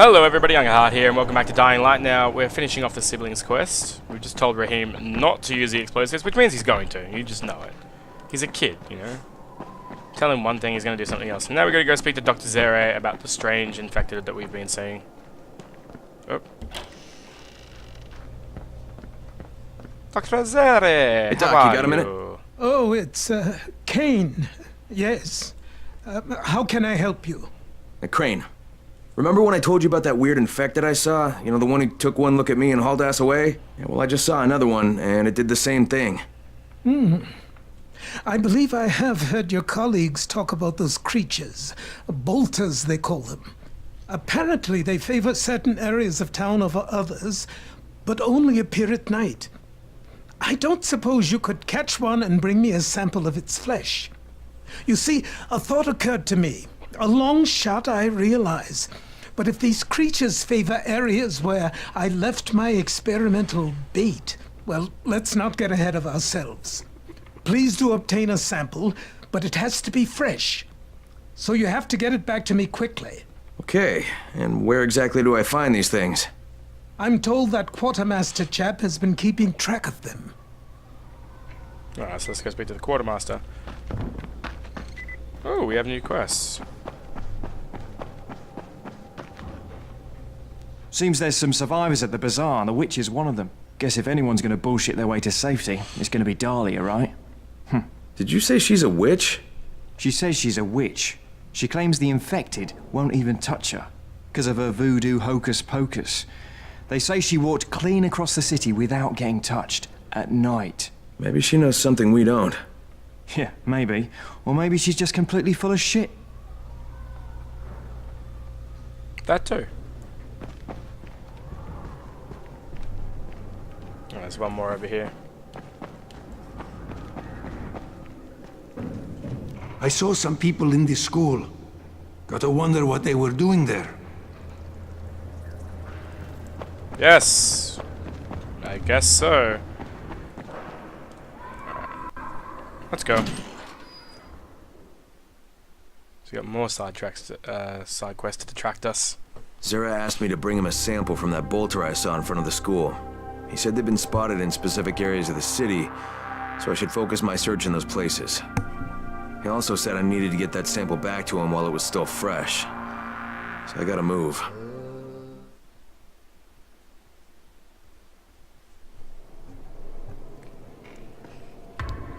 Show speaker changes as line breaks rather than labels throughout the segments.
Hello everybody, Young-peirce here, and welcome back to Dying Light. Now, we're finishing off the siblings quest. We've just told Raheem not to use the explosives, which means he's going to. You just know it. He's a kid, you know? Tell him one thing, he's going to do something else. And now we're going to go speak to Dr. Zere about the strange infected that we've been seeing. Oh. Dr. Zere!
Hey Doc, you got a minute?
Oh, it's, Kane. Yes. How can I help you?
Crane. Remember when I told you about that weird infected I saw? You know, the one who took one look at me and hauled ass away? Yeah, well, I just saw another one, and it did the same thing.
I believe I have heard your colleagues talk about those creatures. Bolters, they call them. Apparently, they favor certain areas of town over others, but only appear at night. I don't suppose you could catch one and bring me a sample of its flesh. You see, a thought occurred to me. A long shot, I realize. But if these creatures favor areas where I left my experimental bait, well, let's not get ahead of ourselves. Please do obtain a sample, but it has to be fresh. So you have to get it back to me quickly.
Okay, and where exactly do I find these things?
I'm told that quartermaster chap has been keeping track of them.
Alright, so let's go speak to the quartermaster. Oh, we have new quests.
Seems there's some survivors at the bazaar, and the witch is one of them. Guess if anyone's gonna bullshit their way to safety, it's gonna be Dahlia, right?
Did you say she's a witch?
She says she's a witch. She claims the infected won't even touch her, because of her voodoo hocus pocus. They say she walked clean across the city without getting touched, at night.
Maybe she knows something we don't.
Yeah, maybe. Or maybe she's just completely full of shit.
That too. Oh, there's one more over here.
I saw some people in this school. Gotta wonder what they were doing there.
Yes! I guess so. Let's go. So we got more side quests to attract us.
Zera asked me to bring him a sample from that bolter I saw in front of the school. He said they'd been spotted in specific areas of the city, so I should focus my search in those places. He also said I needed to get that sample back to him while it was still fresh. So I gotta move.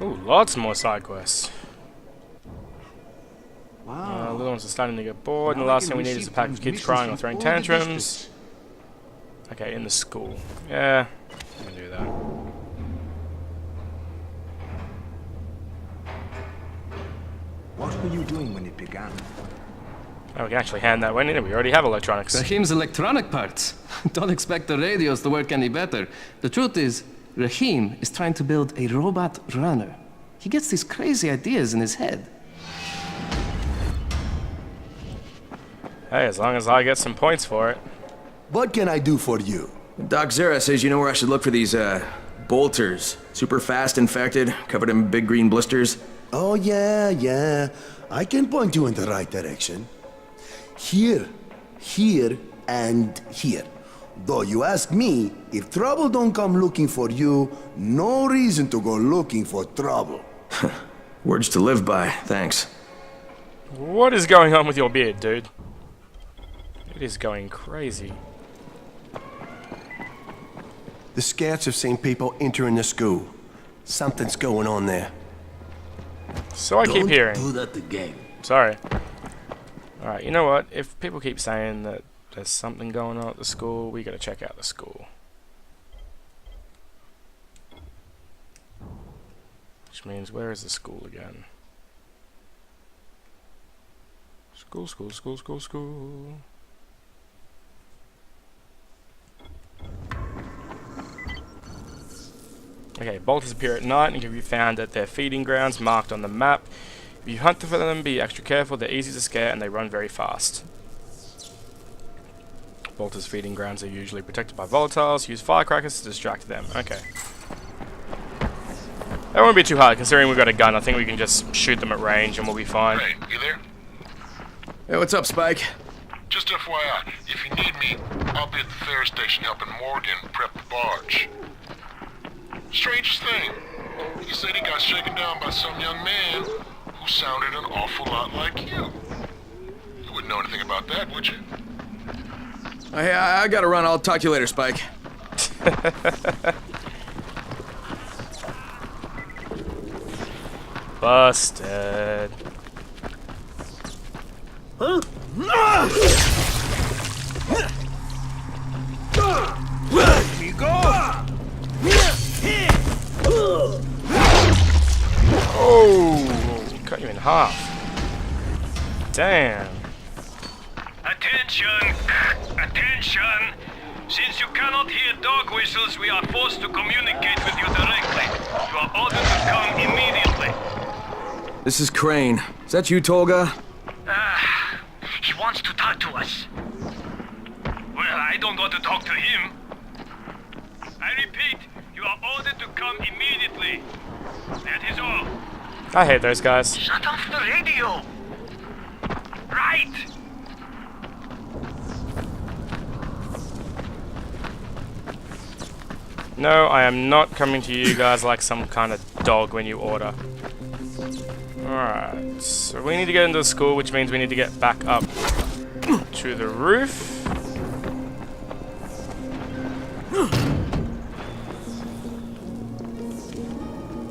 Ooh, lots more side quests.
Wow.
Little ones are starting to get bored, and the last thing we need is a pack of kids crying or throwing tantrums. Okay, in the school. Yeah, I'm gonna do that.
What were you doing when it began?
Oh, we can actually hand that one in. We already have electronics.
Raheem's electronic parts. Don't expect the radios to work any better. The truth is, Raheem is trying to build a robot runner. He gets these crazy ideas in his head.
Hey, as long as I get some points for it.
What can I do for you?
Doc Zera says you know where I should look for these, bolters. Super fast infected, covered in big green blisters.
Oh, yeah. I can point you in the right direction. Here, and here. Though you ask me, if trouble don't come looking for you, no reason to go looking for trouble.
Words to live by, thanks.
What is going on with your beard, dude? It is going crazy.
The scouts have seen people entering the school. Something's going on there.
So I keep hearing.
Don't do that again.
Sorry. Alright, you know what? If people keep saying that there's something going on at the school, we gotta check out the school. Which means, where is the school again? School. Okay, bolters appear at night and can be found at their feeding grounds marked on the map. If you hunt for them, be extra careful. They're easy to scare and they run very fast. Bolters' feeding grounds are usually protected by volatiles. Use firecrackers to distract them. Okay. That won't be too hard considering we've got a gun. I think we can just shoot them at range and we'll be fine.
Hey, you there?
Hey, what's up, Spike?
Just FYI, if you need me, I'll be at the ferry station helping Morgan prep the barge. Strangest thing, he said he got shaken down by some young man who sounded an awful lot like you. You wouldn't know anything about that, would you?
I gotta run. I'll talk to you later, Spike.
Busted. Oh, cut you in half. Damn.
Attention! Attention! Since you cannot hear dog whistles, we are forced to communicate with you directly. You are ordered to come immediately.
This is Crane. Is that you, Tolga?
He wants to talk to us. Well, I don't want to talk to him. I repeat, you are ordered to come immediately. That is all.
I hate those guys.
Shut off the radio! Right!
No, I am not coming to you guys like some kind of dog when you order. Alright, so we need to get into the school, which means we need to get back up to the roof.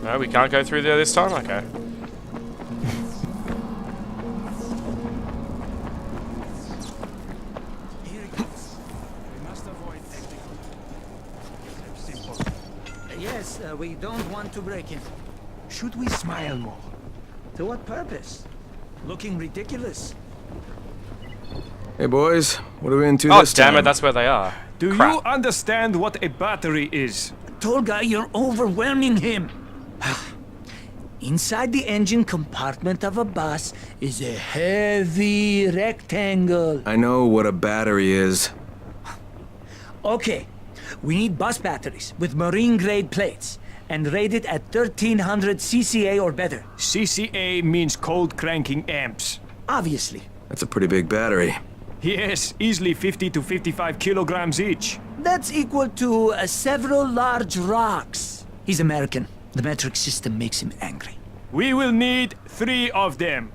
No, we can't go through there this time? Okay.
Yes, we don't want to break in.
Should we smile more?
To what purpose? Looking ridiculous.
Hey, boys. What are we into
Oh,
this
damn
time?
it, that's where they are.
Do
Crap.
you understand what a battery is?
Tolga, you're overwhelming him. Inside the engine compartment of a bus is a heavy rectangle.
I know what a battery is.
Okay, we need bus batteries with marine-grade plates and rated at 1300 CCA or better.
CCA means cold cranking amps.
Obviously.
That's a pretty big battery.
Yes, easily 50 to 55 kilograms each.
That's equal to several large rocks. He's American. The metric system makes him angry.
We will need 3 of them.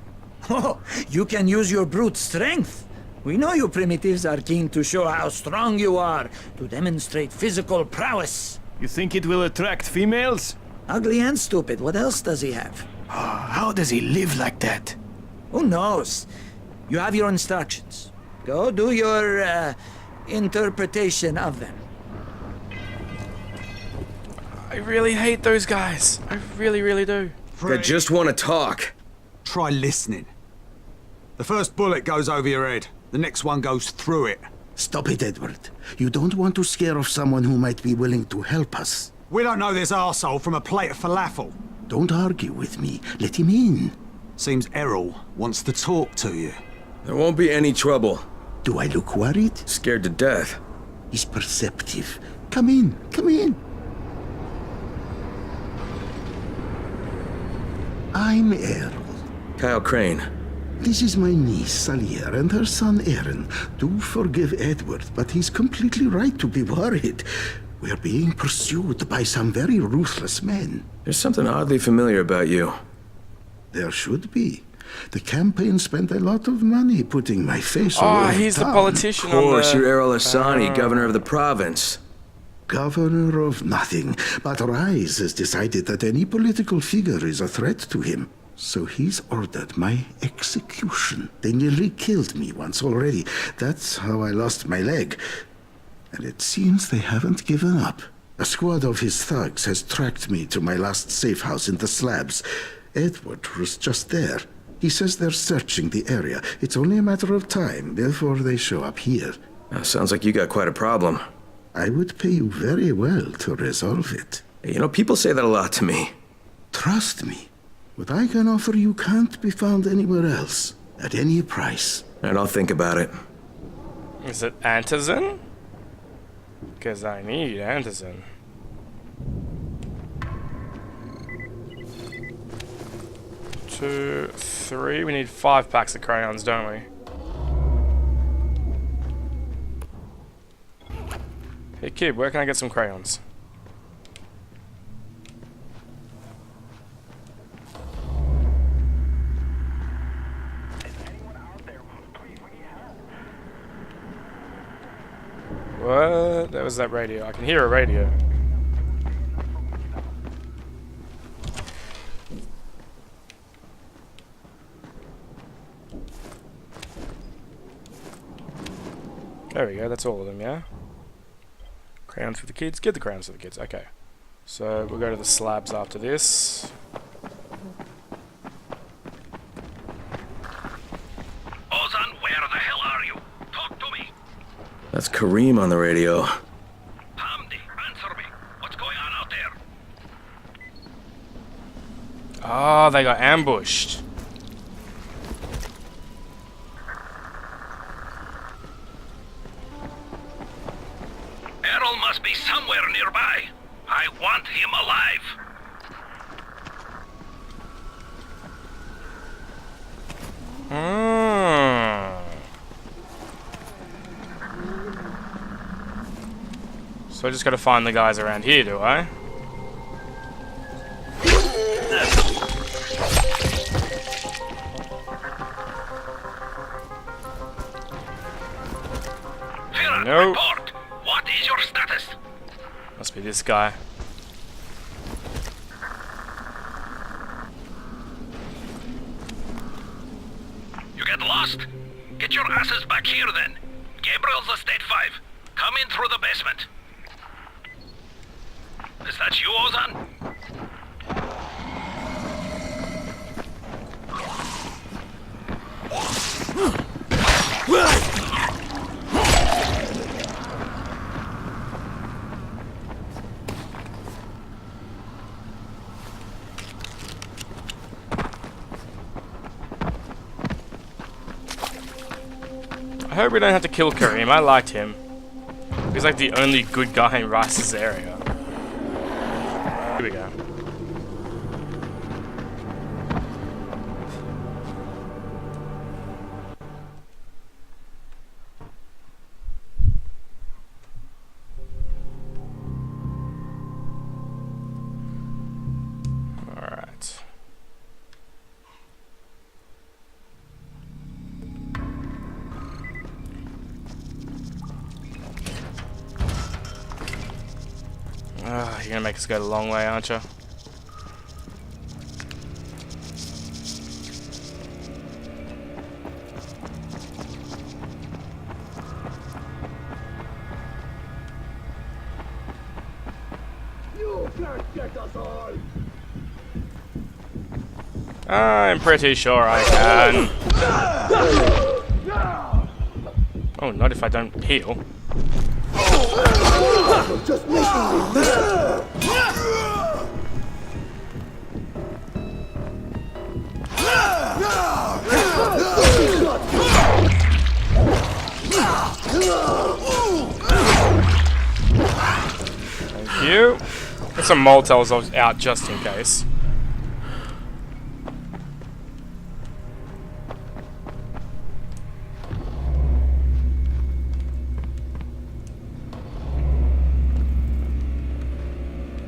Oh, you can use your brute strength. We know you primitives are keen to show how strong you are, to demonstrate physical prowess.
You think it will attract females?
Ugly and stupid. What else does he have?
How does he live like that?
Who knows? You have your instructions. Go do your, interpretation of them.
I really hate those guys. I really, really do.
I just want to talk.
Try listening. The first bullet goes over your head. The next one goes through it.
Stop it, Edward. You don't want to scare off someone who might be willing to help us.
We don't know this arsehole from a plate of falafel.
Don't argue with me. Let him in.
Seems Errol wants to talk to you.
There won't be any trouble.
Do I look worried?
Scared to death.
He's perceptive. Come in. Come in. I'm Errol.
Kyle Crane.
This is my niece, Salier, and her son, Aaron. Do forgive Edward, but he's completely right to be worried. We're being pursued by some very ruthless men.
There's something oddly familiar about you.
There should be. The campaign spent a lot of money putting my face all
Oh,
over
he's the
town.
politician
Of course,
on the...
you're Errol Asani, governor of the province.
Governor of nothing, but Rise has decided that any political figure is a threat to him. So he's ordered my execution. They nearly killed me once already. That's how I lost my leg. And it seems they haven't given up. A squad of his thugs has tracked me to my last safe house in the slabs. Edward was just there. He says they're searching the area. It's only a matter of time before they show up here.
Sounds like you got quite a problem.
I would pay you very well to resolve it.
You know, people say that a lot to me.
Trust me. What I can offer you can't be found anywhere else, at any price.
And I'll think about it.
Is it antizin? Because I need antizin. Two, three. We need 5 packs of crayons, don't we? Hey kid, where can I get some crayons? What? That was that radio. I can hear a radio. There we go, that's all of them, yeah? Crayons for the kids? Get the crayons for the kids, okay. So, we'll go to the slabs after this.
Ozan, where the hell are you? Talk to me.
That's Kareem on the radio.
Hamdi, answer me. What's going on out there?
Oh, they got ambushed.
Errol must be somewhere nearby. I want him alive.
So I just gotta find the guys around here, do I? Nope.
Report. What is your status?
Must be this guy.
You get lost? Get your asses back here then. Gabriel's Estate 5. Come in through the basement. Is that you, Ozan?
I hope we don't have to kill Kareem. I liked him. He's like the only good guy in Rice's area. Here we go. Alright. You're gonna make us go the long way, aren't you?
You can't get us all!
I'm pretty sure I can. Oh, not if I don't heal.
Just making me
Thank you. Get some Molotels out just in case.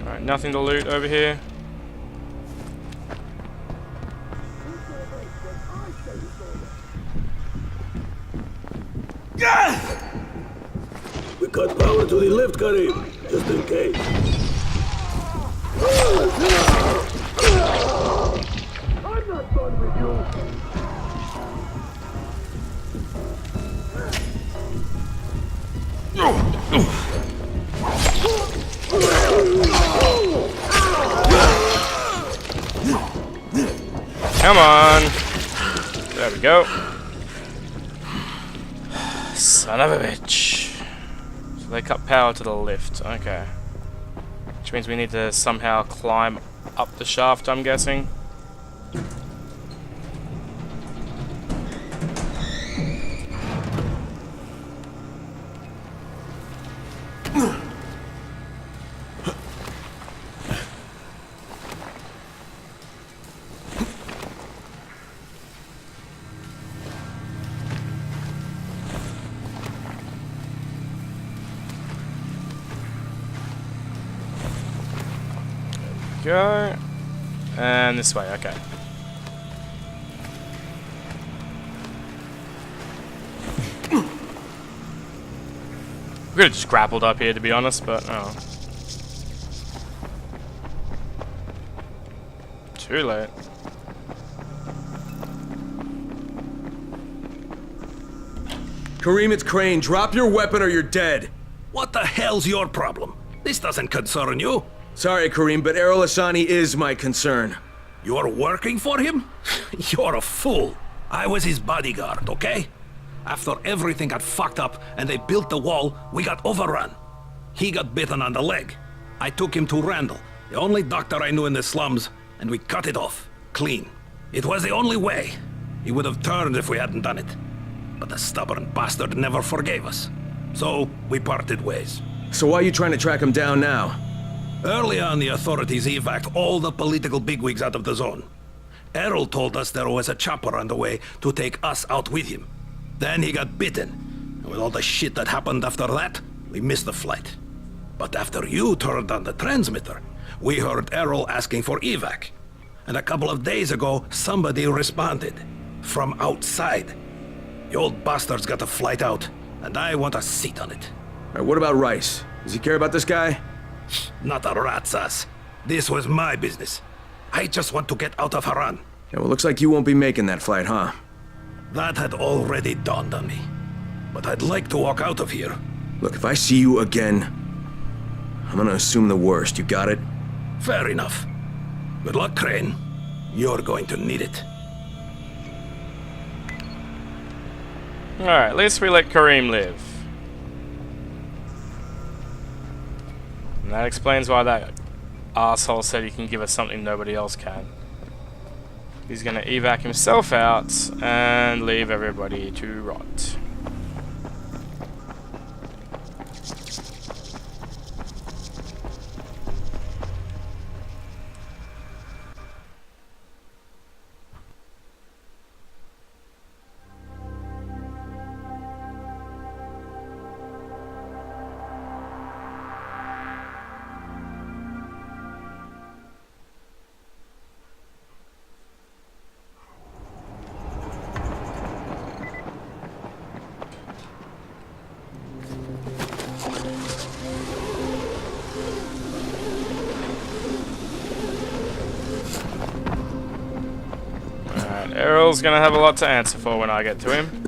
Alright, nothing to loot over here.
We cut power to the lift, Kareem, just in case. I'm not done with you.
Come on. There we go. Son of a bitch. So they cut power to the lift. Okay. Which means we need to somehow climb up the shaft, I'm guessing. go. And this way, okay. We could have just grappled up here, to be honest, but oh. Too late.
Kareem, it's Crane. Drop your weapon or you're dead.
What the hell's your problem? This doesn't concern you.
Sorry, Kareem, but Errol Hassani is my concern.
You're working for him? You're a fool. I was his bodyguard, okay? After everything got fucked up and they built the wall, we got overrun. He got bitten on the leg. I took him to Randall, the only doctor I knew in the slums, and we cut it off. Clean. It was the only way. He would have turned if we hadn't done it. But the stubborn bastard never forgave us. So, we parted ways.
So why are you trying to track him down now?
Early on, the authorities evacuated all the political bigwigs out of the zone. Errol told us there was a chopper on the way to take us out with him. Then he got bitten. And with all the shit that happened after that, we missed the flight. But after you turned on the transmitter, we heard Errol asking for evac. And a couple of days ago, somebody responded. From outside. The old bastard's got a flight out, and I want a seat on it.
Alright, what about Rice? Does he care about this guy?
Not a rat's ass. This was my business. I just want to get out of Haran.
Yeah, well, looks like you won't be making that flight, huh?
That had already dawned on me. But I'd like to walk out of here.
Look, if I see you again, I'm gonna assume the worst. You got it?
Fair enough. Good luck, Crane. You're going to need it.
Alright, at least we let Kareem live. And that explains why that asshole said he can give us something nobody else can. He's gonna evac himself out and leave everybody to rot. Errol's gonna have a lot to answer for when I get to him.